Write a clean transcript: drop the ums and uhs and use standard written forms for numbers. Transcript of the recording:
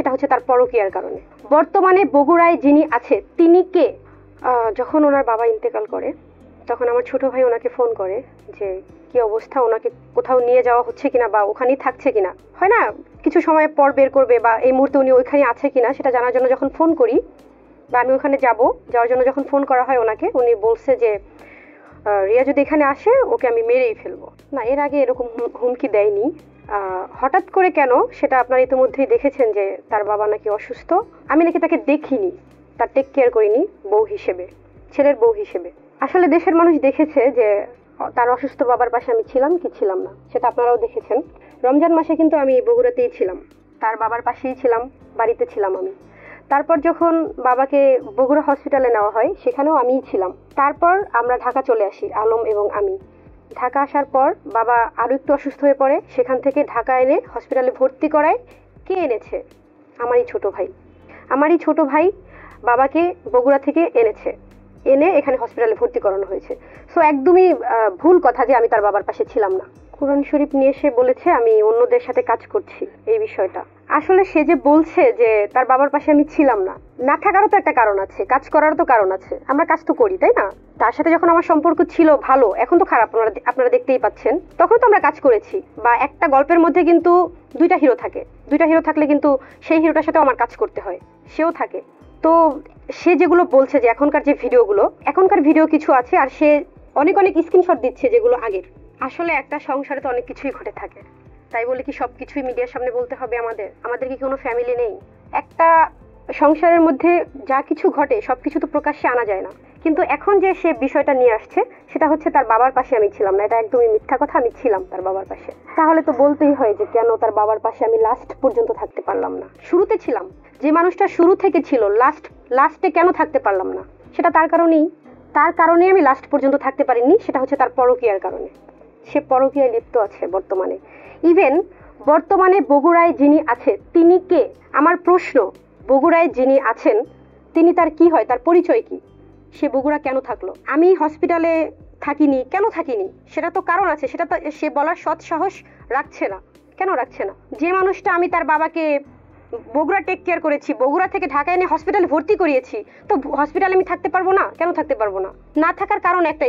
সেটা হচ্ছে তার পরকীয়ার কারণে। বর্তমানে বগুড়ায় যিনি আছে তিনি কে? যখন ওনার বাবা ইন্তেকাল করে তখন আমার ছোট ভাই ওনাকে ফোন করে যে কি অবস্থা, ওনাকে কোথাও নিয়ে যাওয়া হচ্ছে কিনা বা ওখানেই থাকছে কিনা, হয় না কিছু সময় পর বের করবে বা এই মুহূর্তে উনি ওইখানে আছে কিনা সেটা জানার জন্য যখন ফোন করি বা আমি ওখানে যাওয়ার জন্য যখন ফোন করা হয় ওনাকে, উনি বলছে যে রিয়া যদি এখানে আসে ওকে আমি মেরেই ফেলবো। না, এর আগে এরকম হুমকি দেয়নি। হঠাৎ করে কেন সেটা আপনারা ইতিমধ্যেই দেখেছেন যে তার বাবা নাকি অসুস্থ, আমি নাকি তাকে দেখিনি, তার টেক কেয়ার করিনি বউ হিসেবে, ছেলের বউ হিসেবে। আসলে দেশের মানুষ দেখেছে যে তার অসুস্থ বাবার পাশে আমি ছিলাম কি ছিলাম না, সেটা আপনারাও দেখেছেন। রমজান মাসে কিন্তু আমি বগুড়াতেই ছিলাম, তার বাবার পাশেই ছিলাম, বাড়িতে ছিলাম আমি। তারপর যখন বাবাকে বগুড়া হসপিটালে নেওয়া হয় সেখানেও আমিই ছিলাম। তারপর আমরা ঢাকা চলে আসি, আলম এবং আমি। ঢাকা আসার পর বাবা আরো একটু অসুস্থ হয়ে পড়ে, সেখান থেকে ঢাকা এনে হসপিটালে ভর্তি করায়। কে এনেছে? আমারই ছোট ভাই। আমারই ছোট ভাই বাবাকে বগুড়া থেকে এনেছে, এনে এখানে হসপিটালে ভর্তি করানো হয়েছে। সো একদমই ভুল কথা যে আমি তার বাবার পাশে ছিলাম না। কোরআন শরীফ নিয়ে সে বলেছে আমি অন্যদের সাথে কাজ করছি, এই বিষয়টা আসলে সে যে বলছে যে তার বাবার পাশে আমি ছিলাম না, না থাকারও তো একটা কারণ আছে, কাজ করারও তো কারণ আছে, আমরা কাজ তো করি তাই না? তার সাথে যখন আমার সম্পর্ক ছিল ভালো, এখন তো খারাপ, আপনারা দেখতেই পাচ্ছেন, তখন তো আমরা কাজ করেছি। বা একটা গল্পের মধ্যে কিন্তু দুইটা হিরো থাকে, দুইটা হিরো থাকলে কিন্তু সেই হিরোটার সাথেও আমার কাজ করতে হয়, সেও থাকে। তো সে যেগুলো বলছে যে এখনকার যে ভিডিওগুলো, এখনকার ভিডিও কিছু আছে আর সে অনেক অনেক স্ক্রিনশট দিচ্ছে যেগুলো আগের। আসলে একটা সংসারে তো অনেক কিছুই ঘটে থাকে, তাই বলে কি সবকিছুই মিডিয়ার সামনে বলতে হবে? আমাদের কি কোনো ফ্যামিলি নেই? একটা সংসারের মধ্যে যা কিছু ঘটে সবকিছু তো প্রকাশ্যে আনা যায় না। কিন্তু এখন যে সে বিষয়টা নিয়ে আসছে সেটা হচ্ছে তার বাবার পাশে আমি ছিলাম না, এটা একদমই মিথ্যা কথা, আমি ছিলাম তার বাবার পাশে। তাহলে তো বলতেই হয় যে কেন তার বাবার পাশে আমি লাস্ট পর্যন্ত থাকতে পারলাম না। শুরুতে ছিলাম, যে মানুষটা শুরু থেকে ছিল লাস্টে কেন থাকতে পারলাম না? সেটা তার কারণেই আমি লাস্ট পর্যন্ত থাকতে পারিনি, সেটা হচ্ছে তার পরকীয়ার কারণে। সে পরকীয়ায় লিপ্ত আছে বর্তমানে। ইভেন বর্তমানে বগুড়ায় যিনি আছে তিনি কে? আমার প্রশ্ন, বগুড়ায় যিনি আছেন তিনি তার কি হয়, তার পরিচয় কি? সে বগুড়া কেন থাকলো? আমি হসপিটালে থাকিনি, কেন থাকিনি? সেটা তো কারণ আছে, সেটা তো সে বলার সৎ সাহস রাখছে না। কেন রাখছে না? যে মানুষটা আমি তার বাবাকে বগুড়া টেক কেয়ার করেছি, বগুড়া থেকে ঢাকা এনে হসপিটালে ভর্তি করিয়েছি, তো হসপিটালে আমি থাকতে পারবো না? কেন থাকতে পারবো না? না থাকার কারণ একটাই,